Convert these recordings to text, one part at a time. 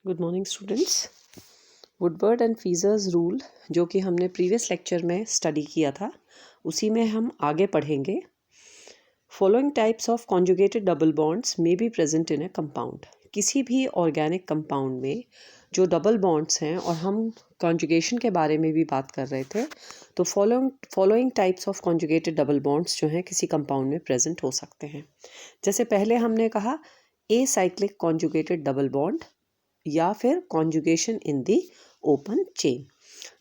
Good morning students. Woodward and Fieser's rule जो कि हमने प्रीवियस लेक्चर में स्टडी किया था उसी में हम आगे पढ़ेंगे। Following types of conjugated double bonds may be present in A compound. किसी भी ऑर्गेनिक कंपाउंड में जो डबल बॉन्ड्स हैं, और हम कॉन्जुगेशन के बारे में भी बात कर रहे थे, तो following types of conjugated double bonds जो हैं किसी कंपाउंड में प्रेजेंट हो सकते हैं। जैसे पहले हमने कहा a cyclic conjugated double bond या फिर conjugation in the open chain.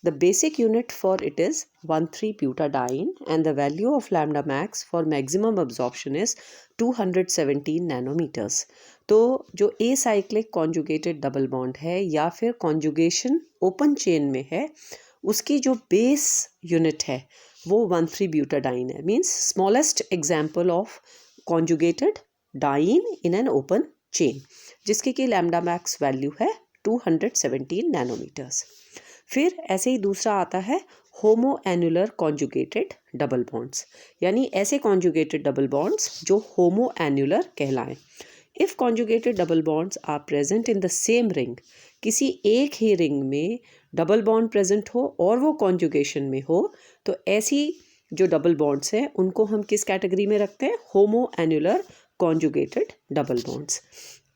The basic unit for it is 1,3-butadiene and the value of lambda max for maximum absorption is 217 nanometers. तो जो acyclic conjugated double bond है या फिर conjugation open chain में है, उसकी जो base unit है वो 1,3-butadiene है, means smallest example of conjugated diene in an open chain, जिसकी की लैम्डा मैक्स वैल्यू है 217 नैनोमीटर्स। फिर ऐसे ही दूसरा आता है homo annular conjugated double bonds, यानी ऐसे कॉन्जुगेटेड डबल बॉन्ड्स जो होमो एनुलर कहलाएं। If conjugated double bonds are present in the same ring, किसी एक ही रिंग में डबल बॉन्ड प्रेजेंट हो और वो कॉन्जुगेशन में हो, तो ऐसी जो डबल बॉन्ड्स हैं उनको हम किस कैटेगरी में रखते हैं? होमो एनुलर कॉन्जुगेटेड डबल बॉन्ड्स।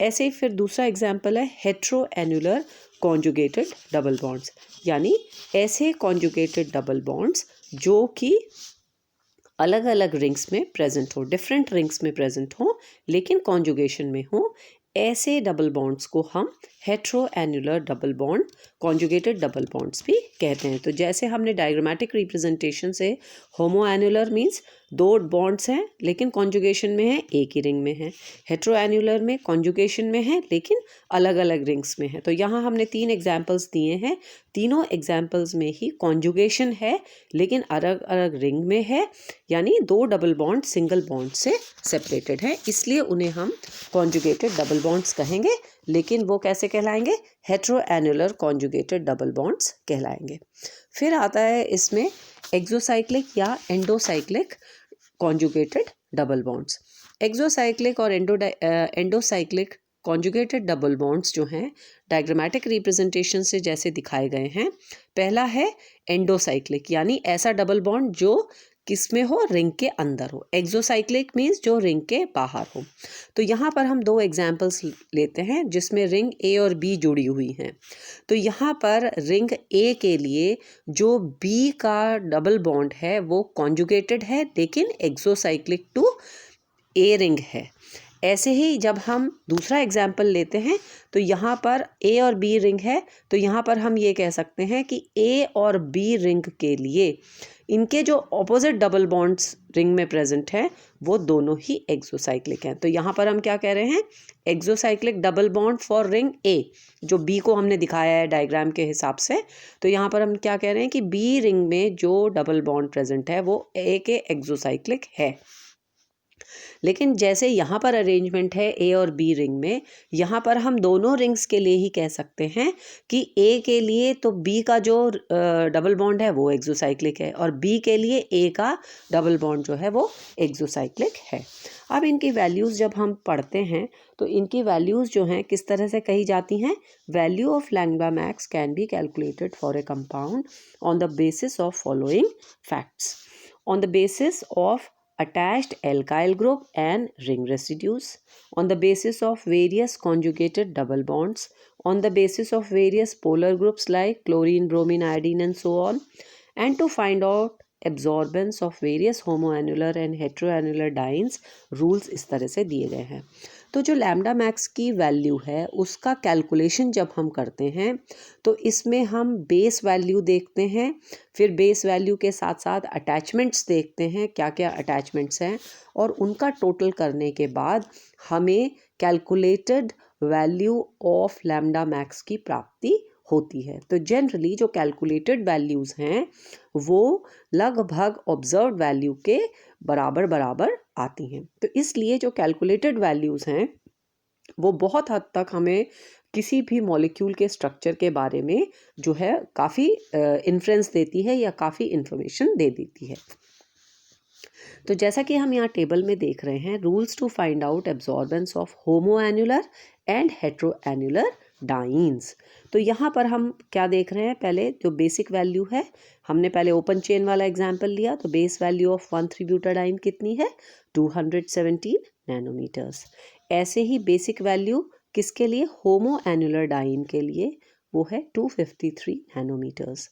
ऐसे ही फिर दूसरा एग्जाम्पल है hetero annular conjugated double bonds, यानी ऐसे कॉन्जुगेटेड डबल बॉन्ड्स जो कि अलग अलग रिंग्स में प्रेजेंट हो, डिफरेंट रिंग्स में प्रेजेंट हो लेकिन कॉन्जुगेशन में हो, ऐसे डबल बॉन्ड्स को हम hetero annular double bond conjugated double bonds भी कहते हैं। तो जैसे हमने डायग्रामेटिक रिप्रेजेंटेशन से होमो एनुलर मीन्स दो बॉन्ड्स हैं लेकिन कॉन्जुगेशन में है, एक ही रिंग में है। हेट्रो एनुलर में कॉन्जुगेशन में है लेकिन अलग अलग रिंग्स में है। तो यहाँ हमने 3 एग्जाम्पल्स दिए हैं, तीनों एग्जाम्पल्स में ही कॉन्जुगेशन है लेकिन अलग अलग रिंग में है, यानी दो डबल बॉन्ड सिंगल बॉन्ड से सेपरेटेड है, इसलिए उन्हें हम कॉन्जुगेटेड डबल बॉन्ड्स कहेंगे। लेकिन वो कैसे कहलाएंगे? Hetero annular conjugated double bonds कहलाएंगे। फिर आता है इसमें एक्सोसाइक्लिक या endocyclic conjugated double bonds. Exocyclic और एंडोसाइक्लिक कॉन्जुगेटेड डबल बॉन्ड्स जो हैं डायग्रामेटिक रिप्रेजेंटेशन से जैसे दिखाए गए हैं। पहला है एंडोसाइक्लिक, यानी ऐसा डबल बॉन्ड जो किस में हो? रिंग के अंदर हो। एक्सोसाइक्लिक मीन्स जो रिंग के बाहर हो। तो यहाँ पर हम 2 एग्जाम्पल्स लेते हैं जिसमें रिंग ए और बी जुड़ी हुई हैं। तो यहाँ पर रिंग ए के लिए जो बी का डबल बॉन्ड है वो कॉन्जुगेटेड है लेकिन एक्सोसाइक्लिक टू ए रिंग है। ऐसे ही जब हम दूसरा एग्जाम्पल लेते हैं तो यहाँ पर ए और बी रिंग है, तो यहाँ पर हम ये कह सकते हैं कि ए और बी रिंग के लिए इनके जो ऑपोजिट डबल बॉन्ड्स रिंग में प्रेजेंट हैं वो दोनों ही एक्सोसाइक्लिक हैं। तो यहाँ पर हम क्या कह रहे हैं? Exocyclic double bond for ring A, जो बी को हमने दिखाया है डायग्राम के हिसाब से। तो यहाँ पर हम क्या कह रहे हैं कि बी रिंग में जो डबल बॉन्ड प्रेजेंट है वो ए के एक्सोसाइक्लिक है। लेकिन जैसे यहाँ पर अरेंजमेंट है ए और बी रिंग में, यहाँ पर हम दोनों रिंग्स के लिए ही कह सकते हैं कि ए के लिए तो बी का जो डबल बॉन्ड है वो एक्सोसाइक्लिक है और बी के लिए ए का डबल बॉन्ड जो है वो एक्सोसाइक्लिक है। अब इनकी वैल्यूज़ जब हम पढ़ते हैं तो इनकी वैल्यूज़ जो हैं किस तरह से कही जाती हैं? Value of lambda max can be calculated for a compound on the basis of following facts. On the basis of attached alkyl group and ring residues, on the basis of various conjugated double bonds, on the basis of various polar groups like chlorine, bromine, iodine and so on, and to find out absorbance of various homoannular and heteroannular dienes। rules इस तरह से दिए गए हैं। तो जो lambda max की value है उसका कैलकुलेशन जब हम करते हैं तो इसमें हम बेस वैल्यू देखते हैं, फिर बेस वैल्यू के साथ साथ अटैचमेंट्स देखते हैं, क्या क्या अटैचमेंट्स हैं, और उनका टोटल करने के बाद हमें calculated value of lambda max की प्राप्ति होती है। तो जनरली जो कैलकुलेटेड वैल्यूज़ हैं वो लगभग ऑब्जर्व्ड वैल्यू के बराबर बराबर आती हैं। तो इसलिए जो कैलकुलेटेड वैल्यूज़ हैं वो बहुत हद तक हमें किसी भी मॉलिक्यूल के स्ट्रक्चर के बारे में जो है काफ़ी इन्फ्लुएंस देती है या काफ़ी इन्फॉर्मेशन दे देती है। तो जैसा कि हम यहाँ टेबल में देख रहे हैं, rules to find out absorbance of homo annular and hetero annular dienes. तो यहाँ पर हम क्या देख रहे हैं, पहले जो बेसिक वैल्यू है, हमने पहले ओपन चेन वाला एग्जाम्पल लिया, तो बेस वैल्यू ऑफ 1,3-ब्यूटाडाइन कितनी है, 217 नैनोमीटर्स। ऐसे ही बेसिक वैल्यू किसके लिए, होमो एन्युलर डाइन के लिए, वो है 253 nanometres.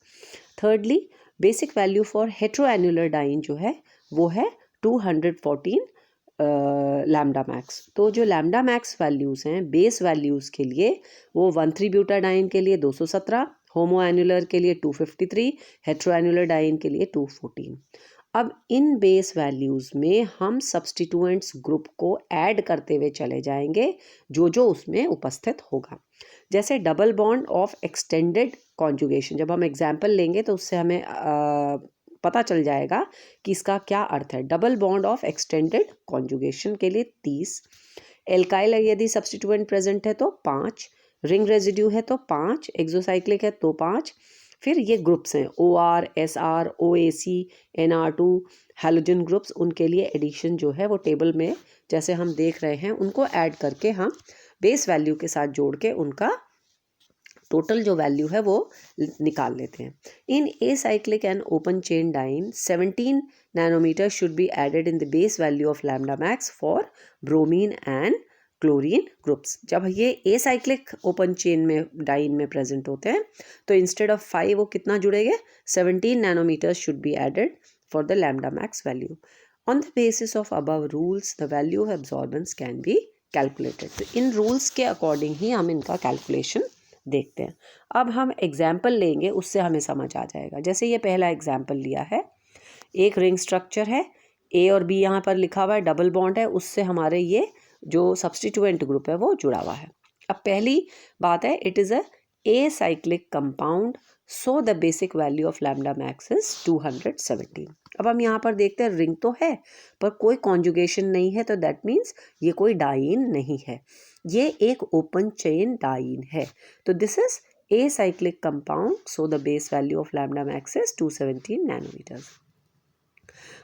Thirdly basic value for hetero annular diene जो है वो है 214 लैम्डा मैक्स। तो जो लैम्डा मैक्स वैल्यूज़ हैं बेस वैल्यूज़ के लिए, वो 1,3-ब्यूटाडाइन के लिए 217, होमो एन्युलर के लिए 253, हेट्रो एन्युलर डाइन के लिए 214। अब इन बेस वैल्यूज़ में हम सब्सटीट्यूएंट्स ग्रुप को ऐड करते हुए चले जाएंगे जो जो उसमें उपस्थित होगा। जैसे double bond of extended conjugation, जब हम एग्जाम्पल लेंगे तो उससे हमें पता चल जाएगा कि इसका क्या अर्थ है। Double bond of extended conjugation के लिए 30, एल्काइल यदि सब्सटीट्यूएंट प्रेजेंट है तो 5, रिंग रेजिड्यू है तो 5, एक्सोसाइक्लिक है तो 5। फिर ये ग्रुप्स हैं OR, SR, OAC, NR2, halogen groups, उनके लिए एडिशन जो है वो टेबल में जैसे हम देख रहे हैं उनको ऐड करके हम बेस वैल्यू के साथ जोड़ के उनका टोटल जो वैल्यू है वो निकाल लेते हैं। In acyclic and open chain diene 17 nanometer should be added in the base value of lambda max for bromine and chlorine groups. जब ये एसाइक्लिक ओपन चेन में डाइन में प्रेजेंट होते हैं तो इंस्टेड ऑफ 5 वो कितना जुड़ेंगे, 17 nanometer should be added for the lambda max value. On the basis of above rules the value of absorbance can be calculated. तो इन रूल्स के अकॉर्डिंग ही हम इनका कैलकुलेशन देखते हैं। अब हम एग्जाम्पल लेंगे, उससे हमें समझ आ जाएगा। जैसे ये पहला एग्जाम्पल लिया है, एक रिंग स्ट्रक्चर है, A और B यहाँ पर लिखा हुआ है, डबल बॉन्ड है, उससे हमारे ये जो सब्सटीट्यूएंट ग्रुप है वो जुड़ा हुआ है। अब पहली बात है, it is a acyclic compound, so the basic value of lambda max is 217। अब हम यहाँ पर देखते हैं रिंग तो है पर कोई कॉन्जुगेशन नहीं है, तो दैट मीन्स ये कोई डाइन नहीं है, ये एक ओपन चेन डाइन है। तो this is acyclic compound, so the base value of lambda max is 217 nanometers.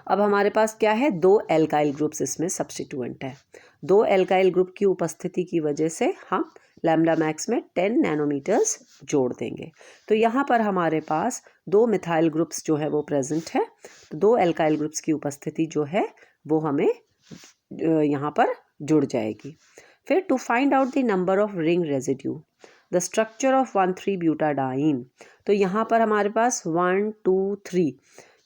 अब हमारे पास क्या है, 2 एल्काइल ग्रुप्स इसमें सब्स्टिट्यूएंट है। 2 एल्काइल ग्रुप की उपस्थिति की वजह से हम लैम्डा मैक्स में 10 नैनोमीटर्स जोड़ देंगे। तो यहाँ पर हमारे पास 2 मिथाइल ग्रुप्स जो है वो प्रेजेंट है, तो 2 एल्काइल ग्रुप्स की उपस्थिति जो है वो हमें यहाँ पर जुड़ जाएगी। फिर to find out the number of ring residue, the structure of one three butadiene. तो यहाँ पर हमारे पास 1, 2, 3,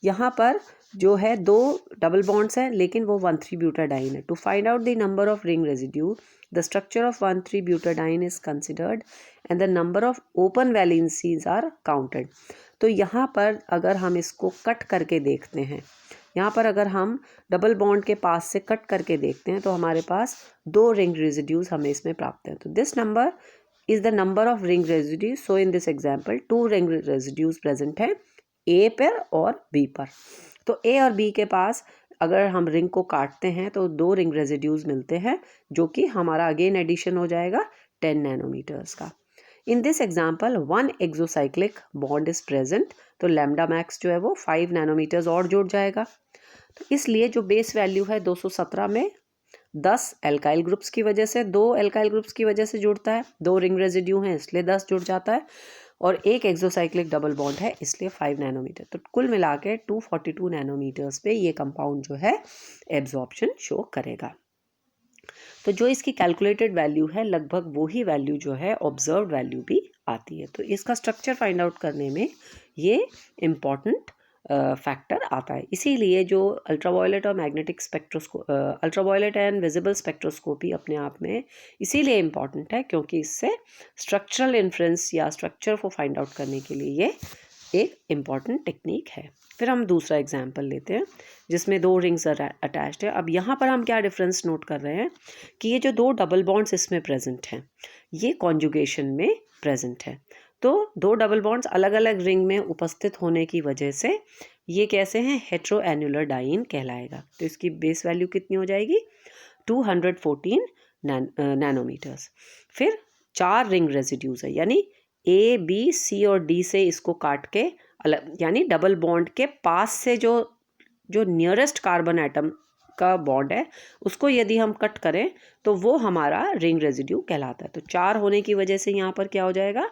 यहाँ पर जो है 2 डबल बॉन्ड्स हैं लेकिन वो 1,3-ब्यूटाडाइन है। To find out the number of ring residue, the structure of one three butadiene is considered and the number of open valencies are counted. तो यहाँ पर अगर हम इसको कट करके देखते हैं, यहाँ पर अगर हम डबल बॉन्ड के पास से कट करके देखते हैं तो हमारे पास 2 रिंग रेजिड्यूज हमें इसमें प्राप्त हैं। तो this number is the number of ring residues. So in this example 2 ring residues present है A पर और B पर। तो A और B के पास अगर हम रिंग को काटते हैं तो 2 रिंग रेजिड्यूज मिलते हैं, जो कि हमारा अगेन एडिशन हो जाएगा 10 नैनोमीटर्स का। In this example 1 exocyclic bond is present, तो लैम्डा मैक्स जो है वो 5 नैनोमीटर्स और जुड़ जाएगा। तो इसलिए जो बेस वैल्यू है 217 में 10 एल्काइल ग्रुप्स की वजह से, 2 एल्काइल ग्रुप्स की वजह से जुड़ता है, 2 रिंग रेजिड्यू हैं इसलिए 10 जुड़ जाता है, और एक एक्सोसाइक्लिक डबल बॉन्ड है इसलिए 5 नैनोमीटर। तो कुल मिला के 242 नैनोमीटर्स पे ये कंपाउंड जो है एब्जॉर्प्शन शो करेगा। तो जो इसकी कैलकुलेटेड वैल्यू है लगभग वही वैल्यू जो है ऑब्जर्व्ड वैल्यू भी आती है। तो इसका स्ट्रक्चर फाइंड आउट करने में ये इम्पॉर्टेंट फैक्टर आता है। इसीलिए जो अल्ट्रावायलेट और magnetic ultraviolet and visible spectroscopy अपने आप में इसीलिए इम्पॉर्टेंट है क्योंकि इससे स्ट्रक्चरल इन्फ्रेंस या स्ट्रक्चर को फाइंड आउट करने के लिए ये एक इम्पॉर्टेंट टेक्निक है। फिर हम दूसरा एग्जाम्पल लेते हैं जिसमें 2 रिंग्स अटैच्ड है। अब यहाँ पर हम क्या डिफरेंस नोट कर रहे हैं कि ये जो 2 डबल बॉन्ड्स इसमें प्रेजेंट हैं ये कॉन्जुगेशन में प्रेजेंट है। तो 2 डबल बॉन्ड्स अलग अलग रिंग में उपस्थित होने की वजह से ये कैसे हैं, हेट्रो एन्युलर डाइन कहलाएगा। तो इसकी बेस वैल्यू कितनी हो जाएगी, 214 नैनोमीटर्स। फिर 4 रिंग रेजिड्यूज है, यानी A, B, C और D से इसको काट के अलग, यानी डबल बॉन्ड के पास से जो नियरेस्ट कार्बन एटम का बॉन्ड है उसको यदि हम कट करें तो वो हमारा रिंग रेजिड्यू कहलाता है। तो 4 होने की वजह से यहाँ पर क्या हो जाएगा,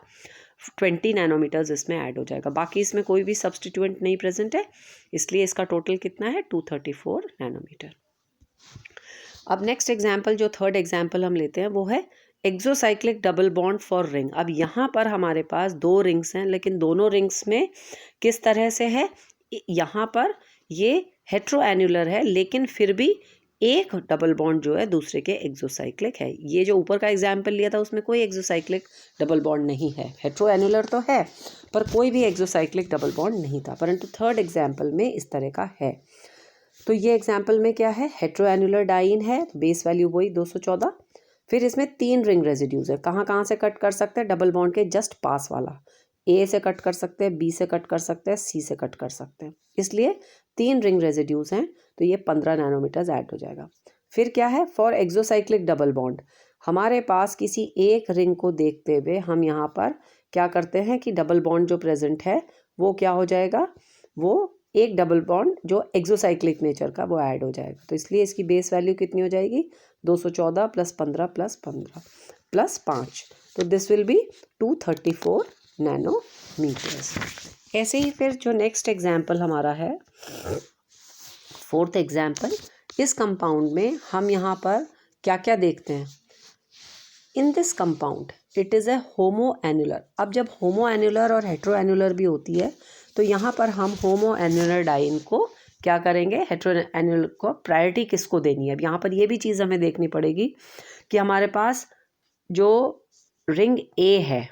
20 नैनोमीटर्स इसमें ऐड हो जाएगा। बाकी इसमें कोई भी सब्सटीट्यूएंट नहीं प्रेजेंट है, इसलिए इसका टोटल कितना है 234 नैनोमीटर। अब नेक्स्ट एग्जाम्पल, जो थर्ड एग्जाम्पल हम लेते हैं वो है exocyclic double bond for ring. अब यहाँ पर हमारे पास 2 रिंग्स हैं, लेकिन दोनों रिंग्स में किस तरह से है, यहाँ पर ये हेट्रोएन्युलर है लेकिन फिर भी एक डबल बॉन्ड जो है दूसरे के एक्सोसाइक्लिक है। ये जो ऊपर का एग्जाम्पल लिया था उसमें कोई एक्सोसाइक्लिक डबल बॉन्ड नहीं है, हेट्रोएन्युलर तो है पर कोई भी एक्सोसाइक्लिक डबल बॉन्ड नहीं था, परंतु थर्ड एग्जाम्पल में इस तरह का है। तो ये एग्जाम्पल में क्या है, हेट्रोएन्युलर डाइन है, बेस वैल्यू वही 214। फिर इसमें 3 रिंग रेजिड्यूज है। कहाँ कहाँ से कट कर सकते हैं, डबल बॉन्ड के जस्ट पास वाला, ए से कट कर सकते हैं, बी से कट कर सकते हैं, सी से कट कर सकते हैं, इसलिए 3 रिंग रेजिड्यूज हैं, तो ये 15 नैनोमीटर्स ऐड हो जाएगा। फिर क्या है, फॉर एक्सोसाइक्लिक डबल बॉन्ड, हमारे पास किसी एक रिंग को देखते हुए हम यहाँ पर क्या करते हैं कि डबल बॉन्ड जो प्रेजेंट है वो क्या हो जाएगा, वो एक डबल बॉन्ड जो एक्सोसाइक्लिक नेचर का वो ऐड हो जाएगा। तो इसलिए इसकी बेस वैल्यू कितनी हो जाएगी, 214 + 15 + 15 + 5, तो दिस विल बी 234 नैनोमीटर्स। ऐसे ही फिर जो नेक्स्ट एग्जाम्पल हमारा है, फोर्थ एग्जाम्पल, इस कंपाउंड में हम यहाँ पर क्या क्या देखते हैं, in this compound it is a homoannular. अब जब होमोएन्युलर और हेट्रोएन्युलर भी होती है तो यहाँ पर हम होमोएन्युलर डाइन को क्या करेंगे, हेट्रोएन्युलर को प्रायोरिटी किसको देनी है। अब यहाँ पर ये भी चीज़ हमें देखनी पड़ेगी कि हमारे पास जो रिंग ए है,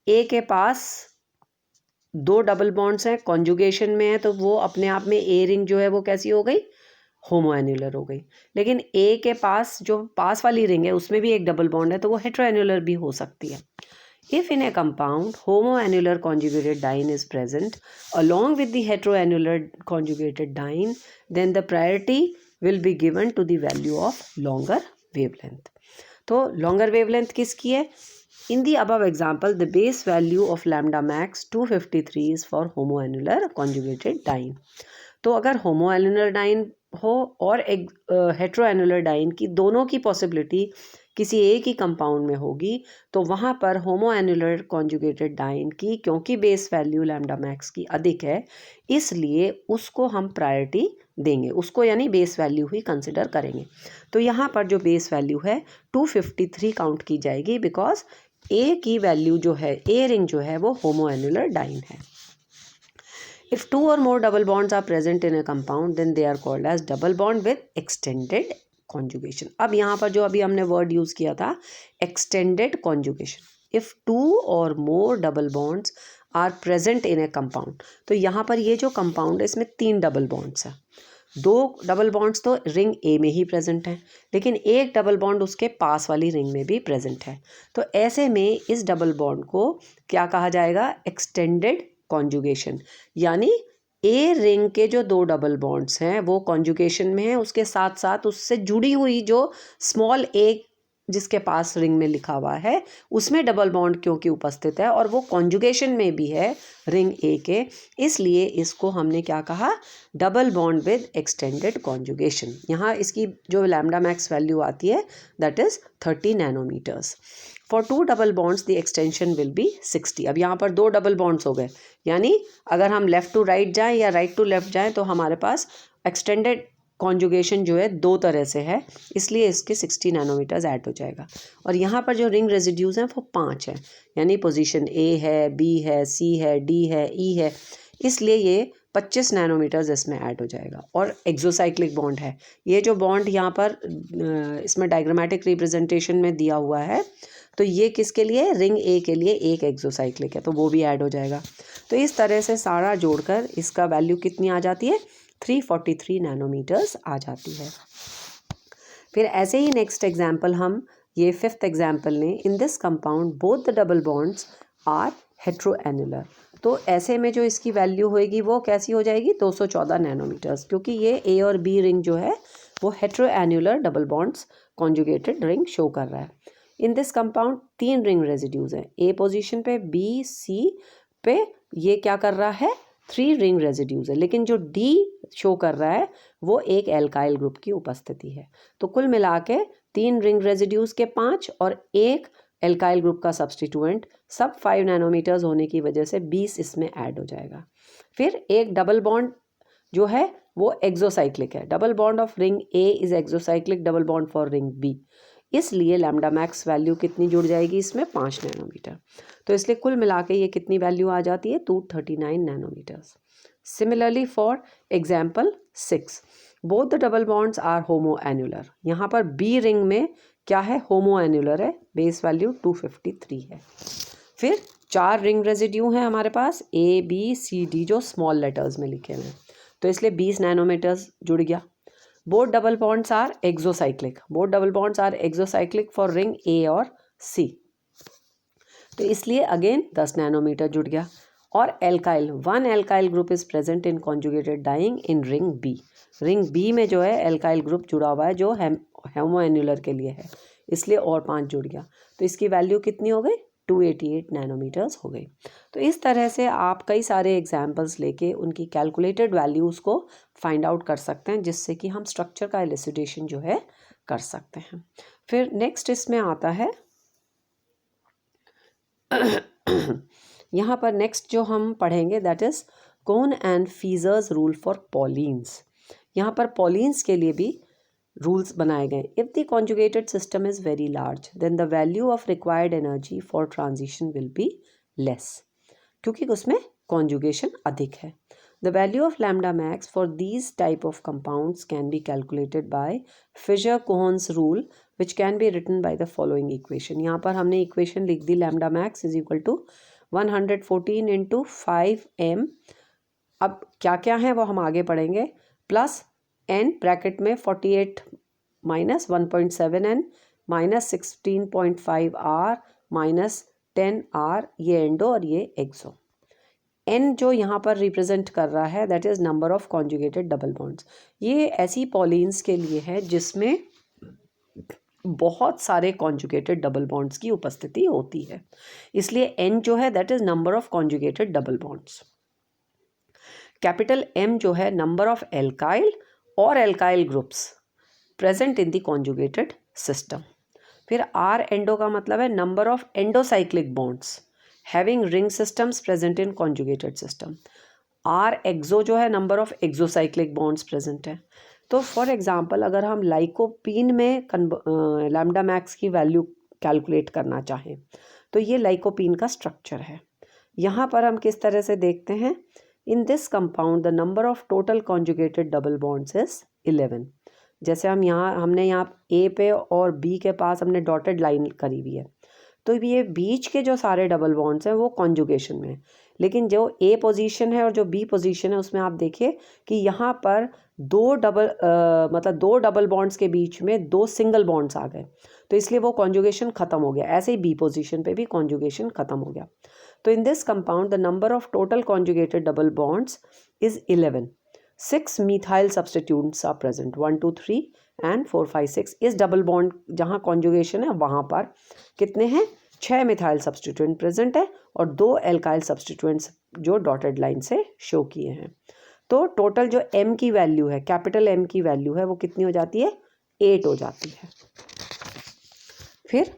ए के पास 2 डबल बॉन्ड्स हैं, कॉन्जुगेशन में है, तो वो अपने आप में ए रिंग जो है वो कैसी हो गई, होमोएन्युलर हो गई। लेकिन ए के पास जो पास वाली रिंग है उसमें भी एक डबल बॉन्ड है, तो वो हेट्रोएन्युलर भी हो सकती है। If in a compound homoannular conjugated diene is present along with the heteroannular conjugated diene, then the priority will be given to the value of longer wavelength. तो longer wavelength किसकी है, in the above example the base value of lambda max 253 is for homoannular conjugated diene. तो अगर होमोएन्युलर dine हो और एक हेट्रोएन्युलर dine की दोनों की पॉसिबिलिटी किसी एक ही कंपाउंड में होगी, तो वहाँ पर होमोएन्युलर कॉन्जुगेटेड डाइन की क्योंकि बेस वैल्यू लैम्डा मैक्स की अधिक है, इसलिए उसको हम प्रायोरिटी देंगे, उसको यानी बेस वैल्यू ही कंसिडर करेंगे। तो यहाँ पर जो बेस वैल्यू है 253 काउंट की जाएगी, बिकॉज ए की वैल्यू जो है, ए रिंग जो है वो होमोएन्युलर डाइन है। If 2 or more double bonds are present in a compound, then they are called as double bond with extended conjugation. अब यहाँ पर जो अभी हमने वर्ड यूज़ किया था extended conjugation. If 2 or more double bonds are present in a compound, तो यहाँ पर ये जो कंपाउंड है इसमें 3 डबल बॉन्ड्स हैं। 2 डबल बॉन्ड्स तो रिंग ए में ही प्रेजेंट हैं, लेकिन एक डबल बॉन्ड उसके पास वाली रिंग में भी प्रेजेंट है। तो ऐसे में इस डबल बॉन्ड को क्या कहा जाएगा, एक्सटेंडेड कॉन्जुगेशन, यानी ए रिंग के जो 2 डबल बॉन्ड्स हैं वो कॉन्जुगेशन में है, उसके साथ साथ उससे जुड़ी हुई जो स्मॉल ए जिसके पास रिंग में लिखा हुआ है उसमें डबल बॉन्ड क्योंकि उपस्थित है और वो कॉन्जुगेशन में भी है रिंग ए के, इसलिए इसको हमने क्या कहा, double bond with extended conjugation. यहाँ इसकी जो लैम्डा मैक्स वैल्यू आती है that is 30 nanometers. For 2 double bonds the extension will be 60। अब यहाँ पर 2 डबल बॉन्ड्स हो गए, यानी अगर हम लेफ़्ट टू राइट जाएं या राइट टू लेफ़्ट जाएं तो हमारे पास एक्सटेंडेड कॉन्जुगेशन जो है 2 तरह से है, इसलिए इसके 60 नैनोमीटर्स ऐड हो जाएगा। और यहाँ पर जो रिंग रेजिड्यूज़ हैं वो 5 हैं, यानी पोजीशन ए है, बी है, सी है, डी है, ई है, इसलिए ये 25 नैनोमीटर्स इसमें ऐड हो जाएगा। और एक्सोसाइक्लिक बॉन्ड है, ये जो बॉन्ड यहाँ पर इसमें डायग्रामेटिक रिप्रेजेंटेशन में दिया हुआ है, तो ये किसके लिए, रिंग ए के लिए एक एक्सोसाइक्लिक है, तो वो भी ऐड हो जाएगा। तो इस तरह से सारा जोड़कर इसका वैल्यू कितनी आ जाती है, 343 नैनोमीटर्स आ जाती है। फिर ऐसे ही नेक्स्ट एग्जाम्पल हम ये 5th एग्जाम्पल लें, in this compound both the double bonds are heteroannular. तो ऐसे में जो इसकी वैल्यू होएगी वो कैसी हो जाएगी, 214 नैनोमीटर्स, क्योंकि ये ए और बी रिंग जो है वो heteroannular double bonds conjugated ring show कर रहा है। In this compound 3 ring residues हैं, ए पोजीशन पे, बी सी पे ये क्या कर रहा है, 3 रिंग रेजिड्यूज है, लेकिन जो डी शो कर रहा है वो एक एल्काइल ग्रुप की उपस्थिति है। तो कुल मिला के 3 रिंग रेजिड्यूज के 5 और एक एल्काइल ग्रुप का सब्सटीट्यूएंट, सब 5 नैनोमीटर्स होने की वजह से 20 इसमें ऐड हो जाएगा। फिर एक डबल बॉन्ड जो है वो एक्सोसाइक्लिक है। Double bond of ring A is exocyclic double bond for ring B, इसलिए लैम्डा मैक्स वैल्यू कितनी जुड़ जाएगी इसमें 5 नैनोमीटर। तो इसलिए कुल मिला के ये कितनी वैल्यू आ जाती है 239 nanometers. Similarly for example 6, both the double bonds are homo annular. यहाँ पर बी रिंग में क्या है, होमो एन्युलर है, बेस वैल्यू 253 है। फिर 4 रिंग रेजिड्यू हैं हमारे पास, ए बी सी डी, जो स्मॉल लेटर्स में लिखे हुए हैं, तो इसलिए 20 नैनोमीटर्स जुड़ गया। Both double bonds are exocyclic, both double bonds are exocyclic for ring A और सी, तो इसलिए अगेन 10 नैनोमीटर जुड़ गया। और alkyl, 1 alkyl group is present in conjugated diene in ring B. Ring B में जो है एल्काइल ग्रुप जुड़ा हुआ है जो होमो एन्युलर के लिए है, इसलिए और 5 जुड़ गया। तो इसकी वैल्यू कितनी हो गई, 288 नैनोमीटर्स हो गई। तो इस तरह से आप कई सारे एग्जाम्पल्स लेके उनकी कैलकुलेटेड वैल्यूज़ को फाइंड आउट कर सकते हैं, जिससे कि हम स्ट्रक्चर का एलिसिडेशन जो है कर सकते हैं। फिर नेक्स्ट इसमें आता है यहाँ पर नेक्स्ट जो हम पढ़ेंगे that is Kuhn and Fieser's rule for polyenes. यहाँ पर पॉलीन्स के लिए भी रूल्स बनाए गए। If the conjugated system is very large then the value of required energy for transition will be less, क्योंकि उसमें कॉन्जुगेशन अधिक है। The value of lambda max for these type of compounds can be calculated by Fieser Kuhn's rule which can be written by the following equation. यहाँ पर हमने equation लिख दी, lambda max is equal to 114 into 5m। अब क्या क्या है वो हम आगे पढ़ेंगे, प्लस n ब्रैकेट में 48 minus 1.7n minus 16.5r minus 10r, ये एंडो और ये एक्सो। n जो यहाँ पर रिप्रेजेंट कर रहा है that is number of conjugated double bonds. ये ऐसी पॉलीन्स के लिए है जिसमें बहुत सारे कॉन्जुगेटेड डबल बॉन्ड्स की उपस्थिति होती है, इसलिए n जो है that is number of conjugated double bonds. Capital M जो है नंबर ऑफ एल्काइल और alkyl groups present in the conjugated system. फिर R एंडो का मतलब है number of endocyclic bonds having ring systems present in conjugated system. R exo जो है number of exocyclic bonds present है। तो फॉर एग्जांपल अगर हम लाइकोपीन में लैम्डा मैक्स की वैल्यू कैलकुलेट करना चाहें तो ये लाइकोपीन का स्ट्रक्चर है। यहाँ पर हम किस तरह से देखते हैं, in this compound the number of total conjugated double bonds is 11। जैसे हमने यहाँ ए पे और बी के पास हमने डॉटेड लाइन करी हुई है, तो ये बीच के जो सारे डबल बॉन्ड्स हैं वो कॉन्जुगेशन में है, लेकिन जो ए पोजीशन है और जो बी पोजीशन है उसमें आप देखिए कि यहाँ पर दो डबल बॉन्ड्स के बीच में 2 सिंगल बॉन्ड्स आ गए, तो इसलिए वो कॉन्जुगेशन ख़त्म हो गया। ऐसे ही बी पोजीशन पे भी कॉन्जुगेशन ख़त्म हो गया। तो in this compound the number of total conjugated double bonds is 11। 6 methyl substituents are present, 1 2 3 and 4 5 6। इस डबल बॉन्ड जहाँ कॉन्जुगेशन है वहाँ पर कितने हैं, 6 मिथाइल सब्स्टिट्यूएंट प्रेजेंट है और 2 एल्काइल सब्स्टिट्यूएंट्स जो डॉटेड लाइन से शो किए हैं। तो टोटल जो M की वैल्यू है, कैपिटल M की वैल्यू है, वो कितनी हो जाती है, 8 हो जाती है। फिर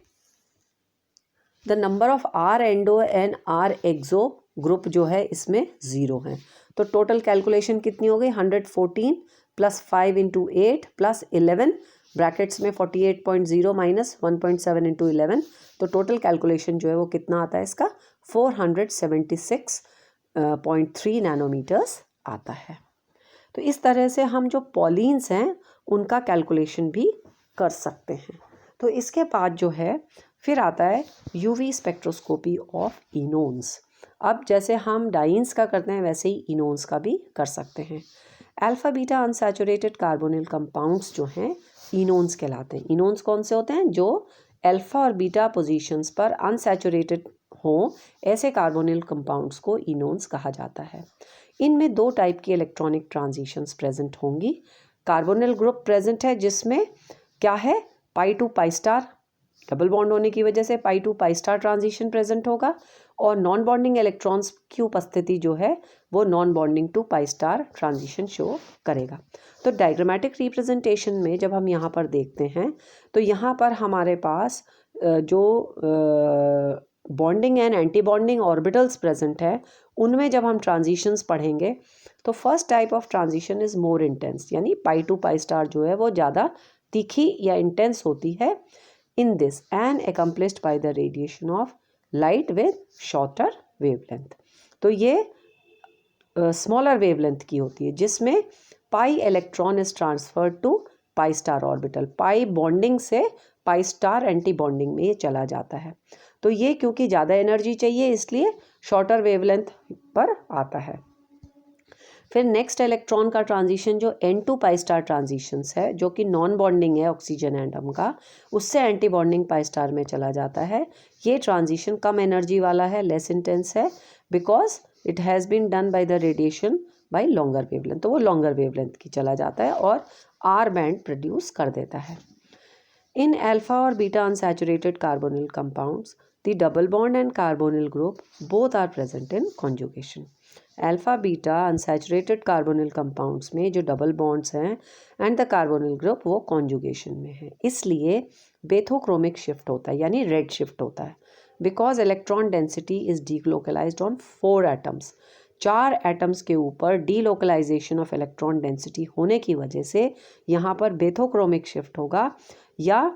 the number of R endo and R exo group जो है इसमें 0 है। तो टोटल कैलकुलेशन कितनी हो गई, 114 प्लस 5 इंटू 8 प्लस 11 ब्रैकेट्स में 48.0 माइनस 1.7 इंटू 11, तो टोटल कैलकुलेशन जो है वो कितना आता है इसका 476.3 नैनोमीटर्स आता है। तो इस तरह से हम जो पॉलीन्स हैं उनका कैलकुलेशन भी कर सकते हैं। तो इसके बाद जो है फिर आता है यूवी स्पेक्ट्रोस्कोपी ऑफ इनोन्स। अब जैसे हम डाइन्स का करते हैं वैसे ही इनोन्स का भी कर सकते हैं। Alpha beta unsaturated carbonyl compounds जो हैं इनोन्स कहलाते हैं। इनोन्स कौन से होते हैं, जो अल्फा और बीटा पोजीशंस पर अनसैचुरेटेड हों, ऐसे कार्बोनिल कंपाउंड्स को इनोन्स कहा जाता है। इनमें 2 टाइप की इलेक्ट्रॉनिक ट्रांजिशंस प्रेजेंट होंगी। कार्बोनिल ग्रुप प्रेजेंट है जिसमें क्या है, pi to pi star, double bond होने की वजह से pi to pi star transition present होगा, और नॉन बॉन्डिंग इलेक्ट्रॉन्स की उपस्थिति जो है वो non bonding to pi star transition show करेगा। तो डायग्रामेटिक रिप्रेजेंटेशन में जब हम यहाँ पर देखते हैं तो यहाँ पर हमारे पास जो bonding and anti bonding orbitals present है उनमें जब हम ट्रांजिशंस पढ़ेंगे तो first type of transition is more intense, यानी पाई टू पाई स्टार जो है वो ज़्यादा तीखी या इंटेंस होती है in this and accomplished by the radiation of light with shorter wavelength। तो ये स्मॉलर वेवलेंथ की होती है जिसमें pi electron is transferred to pi star orbital, pi bonding से पाई स्टार एंटी बॉन्डिंग में ये चला जाता है। तो ये क्योंकि ज़्यादा एनर्जी चाहिए इसलिए शॉर्टर वेवलेंथ पर आता है। फिर नेक्स्ट इलेक्ट्रॉन का ट्रांजिशन जो N2 पाई स्टार ट्रांजिशंस है जो कि नॉन बॉन्डिंग है ऑक्सीजन एटम का, उससे एंटी बॉन्डिंग पाई स्टार में चला जाता है। ये ट्रांजिशन कम एनर्जी वाला है, लेस इंटेंस है, because it has been done by the radiation by longer wavelength. तो वो लॉन्गर वेवलेंथ की चला जाता है और आर बैंड प्रोड्यूस कर देता है। इन अल्फा और beta unsaturated carbonyl compounds the double bond and carbonyl group both are present in conjugation. Alpha beta unsaturated carbonyl compounds में जो डबल बॉन्ड्स हैं एंड द कार्बोनिल ग्रुप वो conjugation में है, इसलिए बेथोक्रोमिक शिफ्ट होता है यानी रेड शिफ्ट होता है। Because electron density is delocalised on 4 atoms, 4 atoms के ऊपर डीलोकलाइजेशन ऑफ इलेक्ट्रॉन डेंसिटी होने की वजह से यहाँ पर बेथोक्रोमिक शिफ्ट होगा या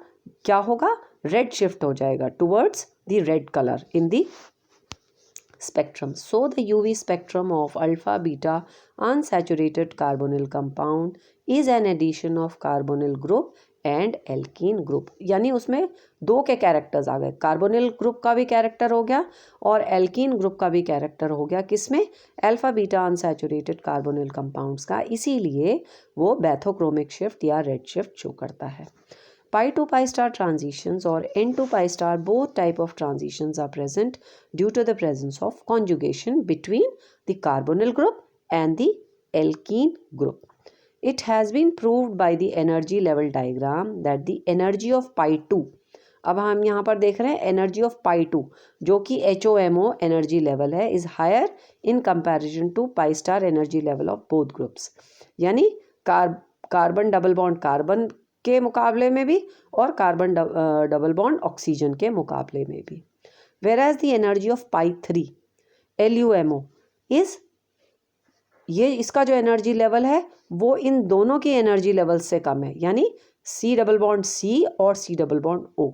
क्या होगा, रेड शिफ्ट हो जाएगा towards the red colour in the spectrum. So the UV spectrum of alpha beta unsaturated carbonyl compound is an addition of carbonyl group and alkene group, यानी उसमें 2 के कैरेक्टर्स आ गए, कार्बोनिल ग्रुप का भी character हो गया और एल्कीन ग्रुप का भी कैरेक्टर हो गया, किसमें, alpha beta unsaturated carbonyl compounds का, इसीलिए वो बैथोक्रोमिक शिफ्ट या रेड शिफ्ट शो करता है। Pi to pi star transitions or N to pi star, both type of transitions are present due to the presence of conjugation between the carbonyl group and the alkene group. It has been proved by the energy level diagram that the energy of pi 2, अब हम यहाँ पर देख रहे हैं energy of पाई 2 जो कि HOMO energy level है, is higher in comparison to pi star energy level of both groups, यानी कार्बन डबल बॉन्ड कार्बन के मुकाबले में भी और कार्बन डबल बॉन्ड ऑक्सीजन के मुकाबले में भी। Whereas the energy of pi 3 LUMO is, ये इसका जो एनर्जी लेवल है वो इन दोनों की एनर्जी लेवल से कम है, यानी C डबल बॉन्ड C और C डबल बॉन्ड O,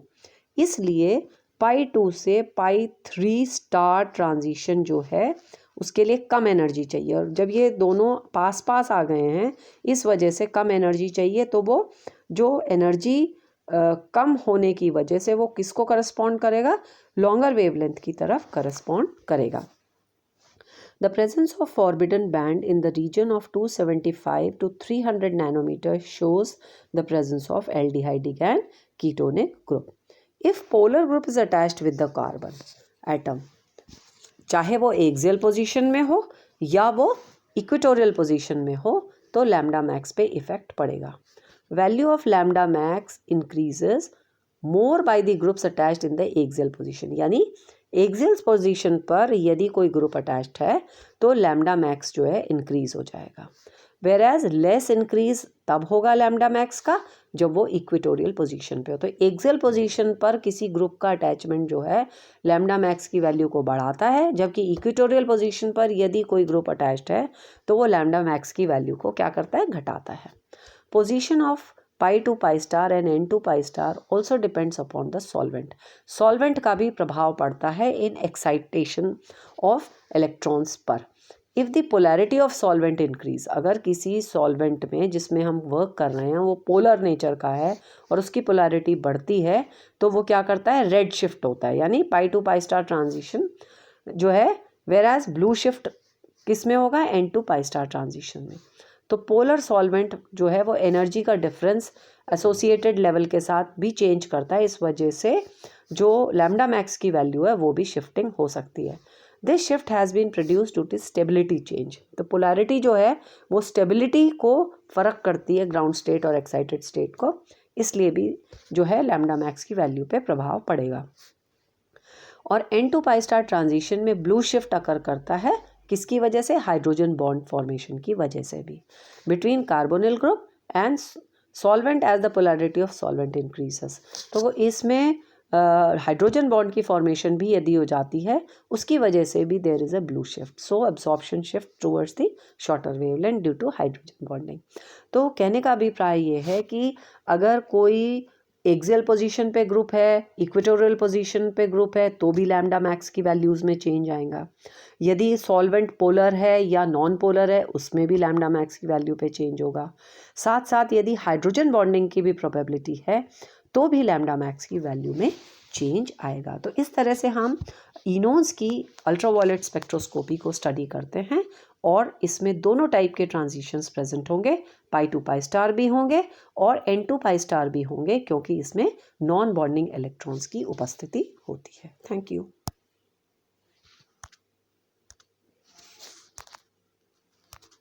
इसलिए पाई 2 से पाई 3 स्टार ट्रांजिशन जो है उसके लिए कम एनर्जी चाहिए, और जब ये दोनों पास पास आ गए हैं इस वजह से कम एनर्जी चाहिए, तो वो जो एनर्जी कम होने की वजह से वो किसको करस्पॉन्ड करेगा, लॉन्गर वेवलेंथ की तरफ करस्पॉन्ड करेगा। The presence of forbidden band in the region of 275 to 300 nanometer shows the presence of aldehydic and ketonic group. If polar group is attached with the carbon atom, चाहे वो axial position में हो या वो equatorial position में हो, तो lambda max पे इफेक्ट पड़ेगा। Value of lambda max increases more by the groups attached in the axial position, यानी एक्सियल पोजीशन पर यदि कोई ग्रुप अटैच्ड है तो लैम्डा मैक्स जो है इंक्रीज हो जाएगा, वेयर एज लेस इंक्रीज तब होगा लैम्डा मैक्स का जब वो इक्वेटोरियल पोजीशन पे हो। तो एक्सियल पोजीशन पर किसी ग्रुप का अटैचमेंट जो है लैम्डा मैक्स की वैल्यू को बढ़ाता है, जबकि इक्वेटोरियल पोजीशन पर यदि कोई ग्रुप अटैच्ड है तो वो लैम्डा मैक्स की वैल्यू को क्या करता है, घटाता है। Position of pi to pi star and N to pi star also depends upon the solvent, solvent का भी प्रभाव पड़ता है इन एक्साइटेशन ऑफ इलेक्ट्रॉन्स पर। If the polarity of solvent increase, अगर किसी सॉल्वेंट में जिसमें हम वर्क कर रहे हैं वो पोलर नेचर का है और उसकी पोलैरिटी बढ़ती है तो वो क्या करता है, रेड शिफ्ट होता है, यानी पाई टू पाई स्टार ट्रांजिशन जो है, वेयर एज ब्लू शिफ्ट किस में होगा, N to pi star transition में। तो पोलर सॉल्वेंट जो है वो एनर्जी का डिफरेंस एसोसिएटेड लेवल के साथ भी चेंज करता है, इस वजह से जो लैम्डा मैक्स की वैल्यू है वो भी शिफ्टिंग हो सकती है। This shift has been produced due to stability change, तो पोलैरिटी जो है वो स्टेबिलिटी को फ़र्क करती है ग्राउंड स्टेट और एक्साइटेड स्टेट को, इसलिए भी जो है लैम्डा मैक्स की वैल्यू पे प्रभाव पड़ेगा। और N2 पाई स्टार ट्रांजिशन में ब्लू शिफ्ट अकर करता है किसकी वजह से? हाइड्रोजन बॉन्ड फॉर्मेशन की वजह से भी between carbonyl group and solvent as the polarity of solvent increases. तो वो इसमें हाइड्रोजन बॉन्ड की फॉर्मेशन भी यदि हो जाती है उसकी वजह से भी there is a blue shift, so absorption shift towards the shorter wavelength due to hydrogen bonding. तो कहने का अभिप्राय ये है कि अगर कोई एक्सियल पोजीशन पे ग्रुप है, इक्वेटोरियल पोजीशन पे ग्रुप है, तो भी लैम्डा मैक्स की वैल्यूज़ में चेंज आएगा। यदि सॉल्वेंट पोलर है या नॉन पोलर है उसमें भी लैम्डा मैक्स की वैल्यू पे चेंज होगा। साथ साथ यदि हाइड्रोजन बॉन्डिंग की भी प्रोबेबिलिटी है तो भी लैम्डा मैक्स की वैल्यू में चेंज आएगा। तो इस तरह से हम इनोन्स की अल्ट्रावायलेट स्पेक्ट्रोस्कोपी को स्टडी करते हैं और इसमें दोनों टाइप के ट्रांजिशंस प्रेजेंट होंगे, पाई टू पाई स्टार भी होंगे और N2 पाई स्टार भी होंगे, क्योंकि इसमें नॉन बॉन्डिंग इलेक्ट्रॉन्स की उपस्थिति होती है। Thank you.